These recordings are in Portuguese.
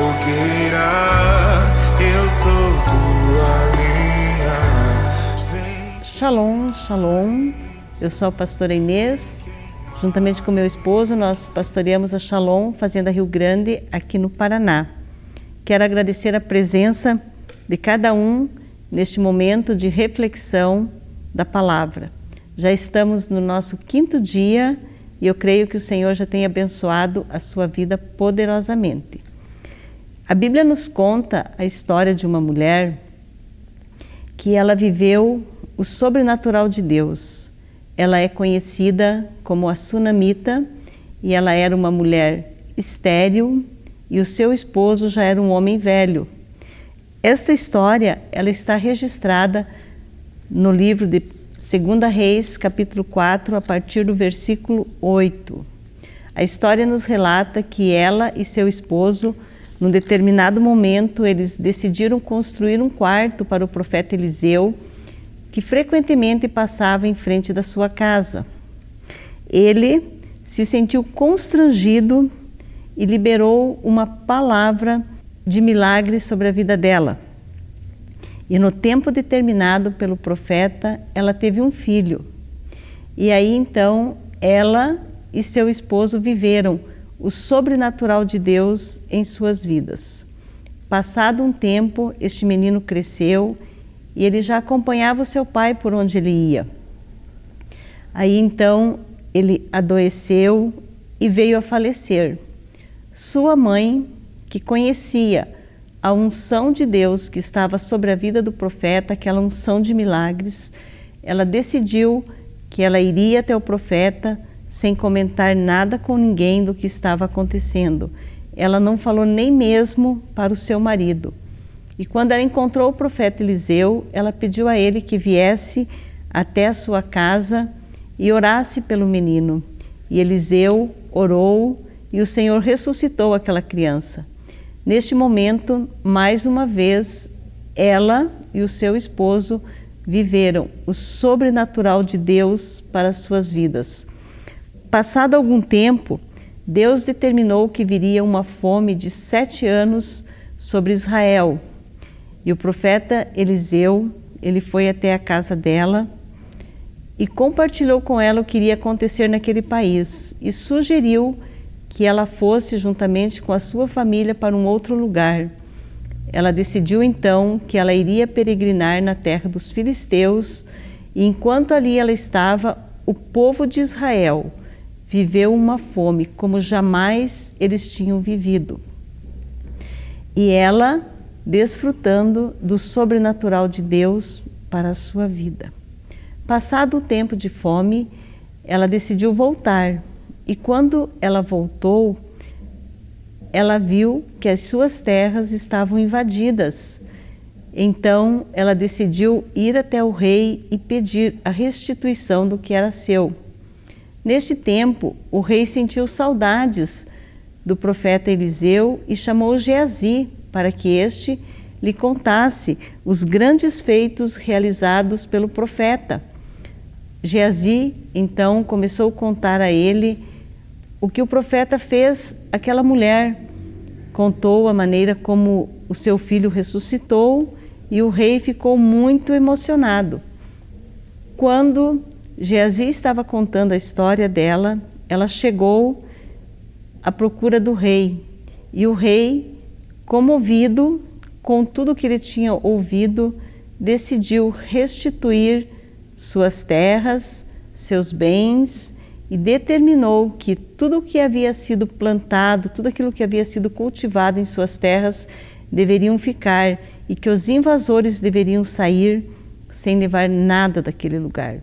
fogueira, eu sou tua lenha. Shalom, shalom. Eu sou a pastora Inês. Juntamente com meu esposo, nós pastoreamos a Shalom, Fazenda Rio Grande, aqui no Paraná. Quero agradecer a presença de cada um neste momento de reflexão da palavra. Já estamos no nosso 5º dia e eu creio que o Senhor já tem abençoado a sua vida poderosamente. A Bíblia nos conta a história de uma mulher que ela viveu o sobrenatural de Deus. Ela é conhecida como a Sunamita e ela era uma mulher estéril e o seu esposo já era um homem velho. Esta história ela está registrada no livro de 2 Reis, capítulo 4, a partir do versículo 8. A história nos relata que ela e seu esposo, num determinado momento, eles decidiram construir um quarto para o profeta Eliseu, que frequentemente passava em frente da sua casa. Ele se sentiu constrangido e liberou uma palavra de milagre sobre a vida dela. E no tempo determinado pelo profeta, ela teve um filho. E aí então, ela e seu esposo viveram o sobrenatural de Deus em suas vidas. Passado um tempo, este menino cresceu e ele já acompanhava o seu pai por onde ele ia. Aí então, ele adoeceu e veio a falecer. Sua mãe, que conhecia a unção de Deus que estava sobre a vida do profeta, aquela unção de milagres, ela decidiu que ela iria até o profeta sem comentar nada com ninguém do que estava acontecendo. Ela não falou nem mesmo para o seu marido. E quando ela encontrou o profeta Eliseu, ela pediu a ele que viesse até a sua casa e orasse pelo menino. E Eliseu orou e o Senhor ressuscitou aquela criança. Neste momento, mais uma vez, ela e o seu esposo viveram o sobrenatural de Deus para as suas vidas. Passado algum tempo, Deus determinou que viria uma fome de 7 anos sobre Israel. E o profeta Eliseu, ele foi até a casa dela e compartilhou com ela o que iria acontecer naquele país e sugeriu que ela fosse juntamente com a sua família para um outro lugar. Ela decidiu então que ela iria peregrinar na terra dos filisteus e enquanto ali ela estava, o povo de Israel viveu uma fome como jamais eles tinham vivido. E ela desfrutando do sobrenatural de Deus para a sua vida. Passado o tempo de fome, ela decidiu voltar. E quando ela voltou, ela viu que as suas terras estavam invadidas. Então, ela decidiu ir até o rei e pedir a restituição do que era seu. Neste tempo, o rei sentiu saudades do profeta Eliseu e chamou Geazi para que este lhe contasse os grandes feitos realizados pelo profeta. Geazi, então, começou a contar a ele o que o profeta fez àquela mulher. Contou a maneira como o seu filho ressuscitou e o rei ficou muito emocionado. Quando Geazi estava contando a história dela, ela chegou à procura do rei. E o rei, comovido com tudo que ele tinha ouvido, decidiu restituir suas terras, seus bens e determinou que tudo o que havia sido plantado, tudo aquilo que havia sido cultivado em suas terras deveriam ficar e que os invasores deveriam sair sem levar nada daquele lugar.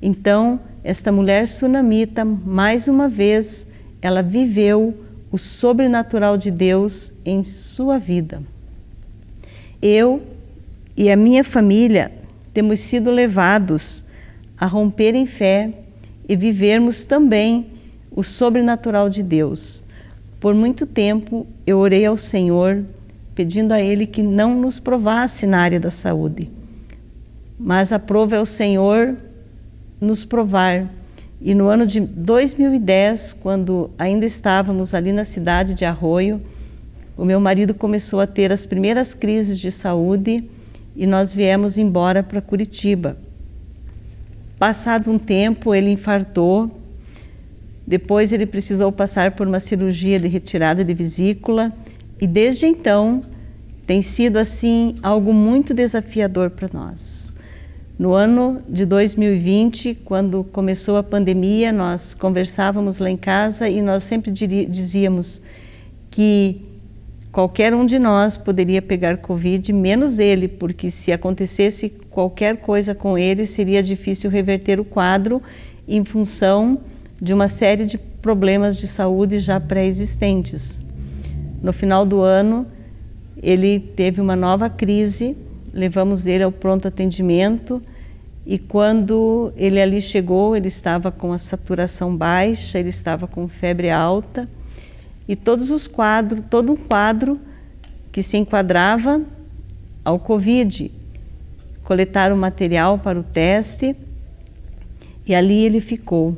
Então, esta mulher sunamita, mais uma vez, ela viveu o sobrenatural de Deus em sua vida. Eu e a minha família temos sido levados a romper em fé e vivermos também o sobrenatural de Deus. Por muito tempo eu orei ao Senhor pedindo a Ele que não nos provasse na área da saúde, mas aprove ao Senhor nos provar. E no ano de 2010, quando ainda estávamos ali na cidade de Arroio, o meu marido começou a ter as primeiras crises de saúde e nós viemos embora para Curitiba. Passado um tempo, ele infartou. Depois ele precisou passar por uma cirurgia de retirada de vesícula e desde então tem sido assim algo muito desafiador para nós. No ano de 2020, quando começou a pandemia, nós conversávamos lá em casa e nós sempre dizíamos que qualquer um de nós poderia pegar Covid, menos ele, porque se acontecesse qualquer coisa com ele, seria difícil reverter o quadro em função de uma série de problemas de saúde já pré-existentes. No final do ano, ele teve uma nova crise, levamos ele ao pronto atendimento e quando ele ali chegou, ele estava com a saturação baixa, ele estava com febre alta e todo um quadro que se enquadrava ao Covid. Coletaram material para o teste e ali ele ficou.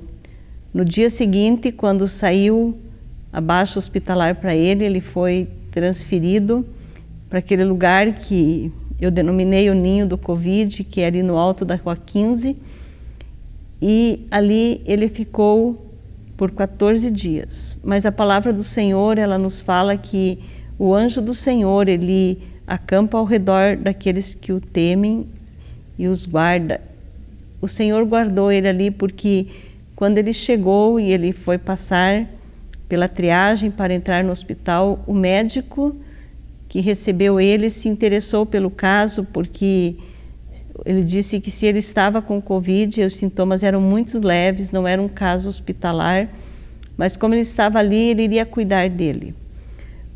No dia seguinte, quando saiu a baixa hospitalar para ele, ele foi transferido para aquele lugar que eu denominei o ninho do Covid, que é ali no alto da Rua 15, e ali ele ficou por 14 dias. Mas a palavra do Senhor, ela nos fala que o anjo do Senhor, ele acampa ao redor daqueles que o temem e os guarda. O Senhor guardou ele ali porque quando ele chegou e ele foi passar pela triagem para entrar no hospital, o médico que recebeu ele se interessou pelo caso porque ele disse que se ele estava com Covid, os sintomas eram muito leves, não era um caso hospitalar, mas como ele estava ali, ele iria cuidar dele.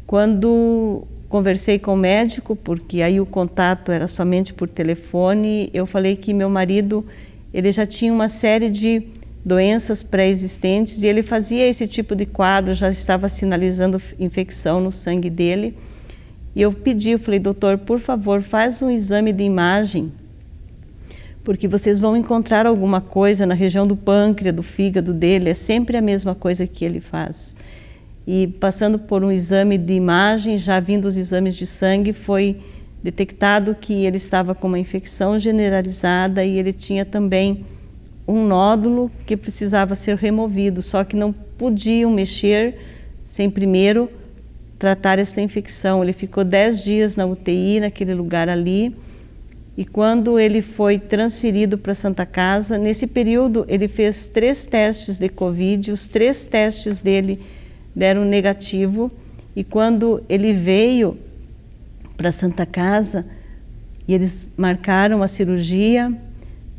Quando conversei com o médico, porque aí o contato era somente por telefone, eu falei que meu marido, ele já tinha uma série de doenças pré-existentes e ele fazia esse tipo de quadro, já estava sinalizando infecção no sangue dele. E eu falei, doutor, por favor, faz um exame de imagem, porque vocês vão encontrar alguma coisa na região do pâncreas, do fígado dele, é sempre a mesma coisa que ele faz. E passando por um exame de imagem, já vindo os exames de sangue, foi detectado que ele estava com uma infecção generalizada e ele tinha também um nódulo que precisava ser removido, só que não podiam mexer sem primeiro tratar essa infecção. Ele ficou 10 dias na UTI, naquele lugar ali, e quando ele foi transferido para a Santa Casa, nesse período ele fez 3 testes de Covid, os 3 testes dele deram negativo, e quando ele veio para a Santa Casa, e eles marcaram a cirurgia,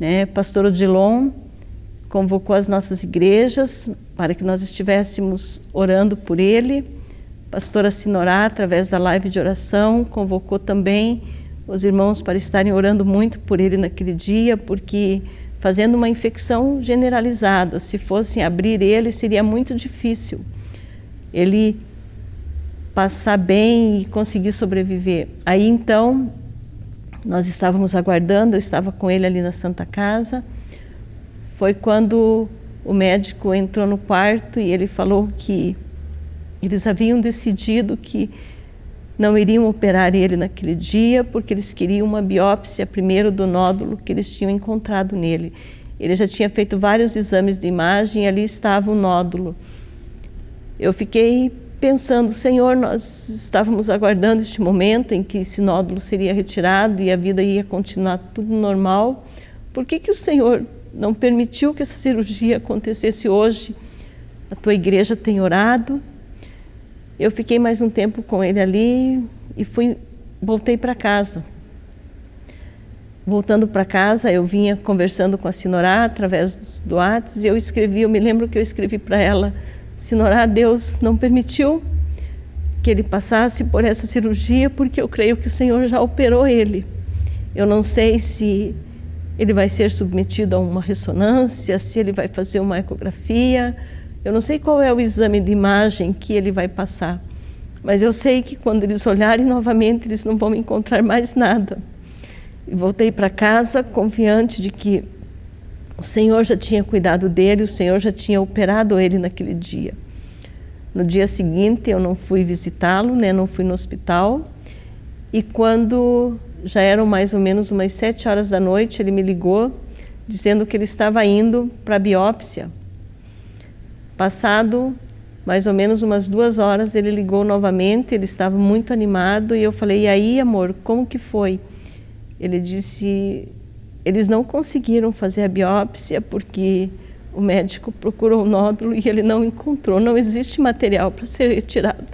né, pastor Odilon convocou as nossas igrejas para que nós estivéssemos orando por ele. Pastora Sinorá, através da live de oração, convocou também os irmãos para estarem orando muito por ele naquele dia, porque fazendo uma infecção generalizada, se fossem abrir ele, seria muito difícil ele passar bem e conseguir sobreviver. Aí então, nós estávamos aguardando, eu estava com ele ali na Santa Casa, foi quando o médico entrou no quarto e ele falou que eles haviam decidido que não iriam operar ele naquele dia, porque eles queriam uma biópsia primeiro do nódulo que eles tinham encontrado nele. Ele já tinha feito vários exames de imagem e ali estava o nódulo. Eu fiquei pensando, Senhor, nós estávamos aguardando este momento em que esse nódulo seria retirado e a vida ia continuar tudo normal. Por que o Senhor não permitiu que essa cirurgia acontecesse hoje? A tua igreja tem orado. Eu fiquei mais um tempo com ele ali e voltei para casa. Voltando para casa, eu vinha conversando com a Sinorá através do WhatsApp e eu me lembro que eu escrevi para ela, Sinorá, Deus não permitiu que ele passasse por essa cirurgia porque eu creio que o Senhor já operou ele. Eu não sei se ele vai ser submetido a uma ressonância, se ele vai fazer uma ecografia. Eu não sei qual é o exame de imagem que ele vai passar, mas eu sei que quando eles olharem novamente, eles não vão encontrar mais nada. E voltei para casa confiante de que o Senhor já tinha cuidado dele, o Senhor já tinha operado ele naquele dia. No dia seguinte eu não fui visitá-lo, né? Não fui no hospital. E quando já eram mais ou menos umas 7 horas da noite, ele me ligou dizendo que ele estava indo para a biópsia. Passado mais ou menos umas 2 horas, ele ligou novamente, ele estava muito animado e eu falei, e aí, amor, como que foi? Ele disse, eles não conseguiram fazer a biópsia porque o médico procurou o nódulo e ele não encontrou, não existe material para ser retirado.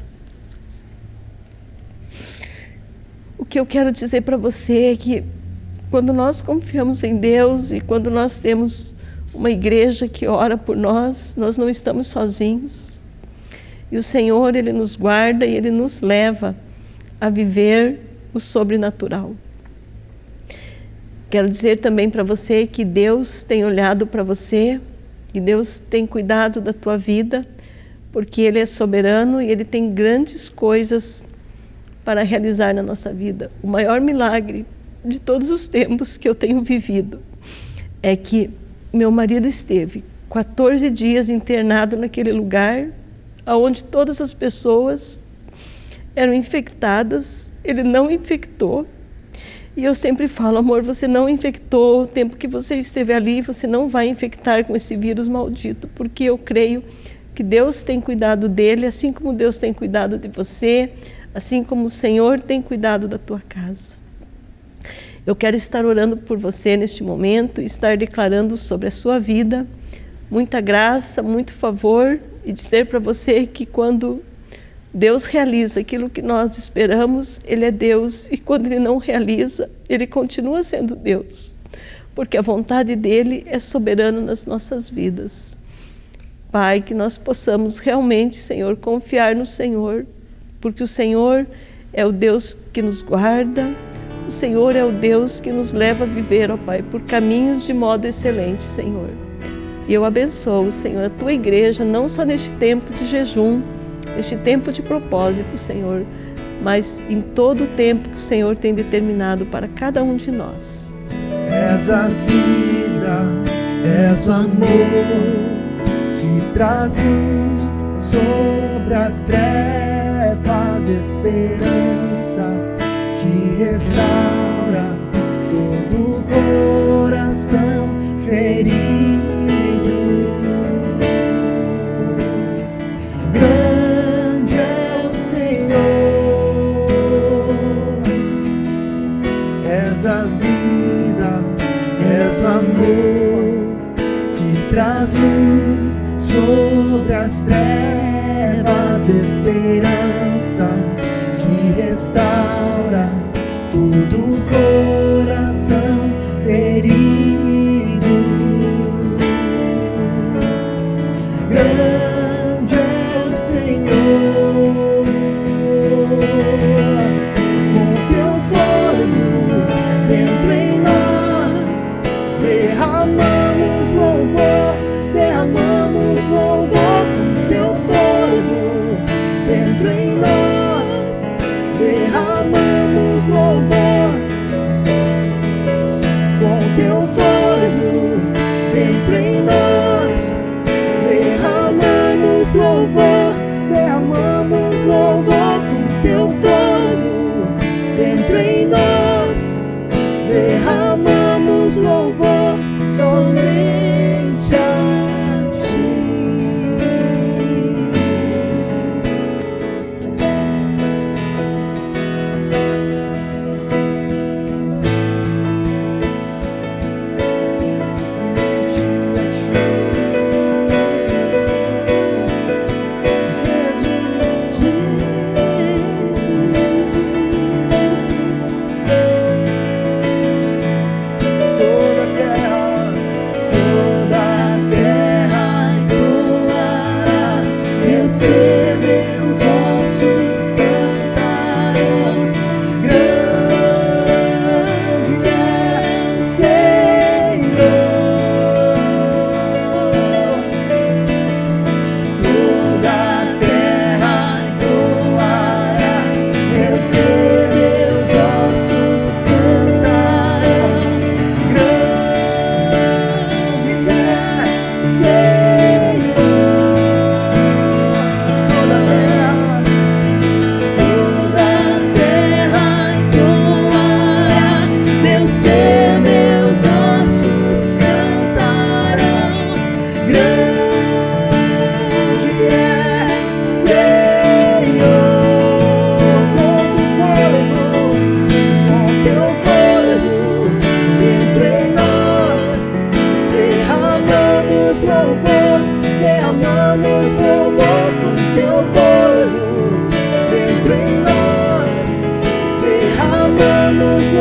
O que eu quero dizer para você é que quando nós confiamos em Deus e quando nós temos uma igreja que ora por nós, nós não estamos sozinhos. E o Senhor, Ele nos guarda e Ele nos leva a viver o sobrenatural. Quero dizer também para você que Deus tem olhado para você e Deus tem cuidado da tua vida, porque Ele é soberano e Ele tem grandes coisas para realizar na nossa vida. O maior milagre de todos os tempos que eu tenho vivido é que meu marido esteve 14 dias internado naquele lugar onde todas as pessoas eram infectadas, ele não infectou. E eu sempre falo, amor, você não infectou, o tempo que você esteve ali, você não vai infectar com esse vírus maldito, porque eu creio que Deus tem cuidado dele, assim como Deus tem cuidado de você, assim como o Senhor tem cuidado da tua casa. Eu quero estar orando por você neste momento, estar declarando sobre a sua vida muita graça, muito favor, e dizer para você que quando Deus realiza aquilo que nós esperamos, Ele é Deus, e quando Ele não realiza, Ele continua sendo Deus, porque a vontade dEle é soberana nas nossas vidas. Pai, que nós possamos realmente, Senhor, confiar no Senhor, porque o Senhor é o Deus que nos guarda, o Senhor é o Deus que nos leva a viver, ó Pai, por caminhos de modo excelente, Senhor. E eu abençoo, Senhor, a tua igreja, não só neste tempo de jejum, neste tempo de propósito, Senhor, mas em todo o tempo que o Senhor tem determinado para cada um de nós. És a vida, és o amor que traz luz sobre as trevas, esperança que restaura todo o coração ferido. Grande é o Senhor, és a vida, és o amor que traz luz sobre as trevas, esperança que restaura todo o coração ferido. Grande é o Senhor, com teu fogo dentro em nós, derramamos louvor, com teu fogo dentro em nós, derramamos louvor, com teu fogo dentro em nós, derramamos louvor, com teu fogo dentro em nós, derramamos louvor somente a ti.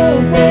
louvor.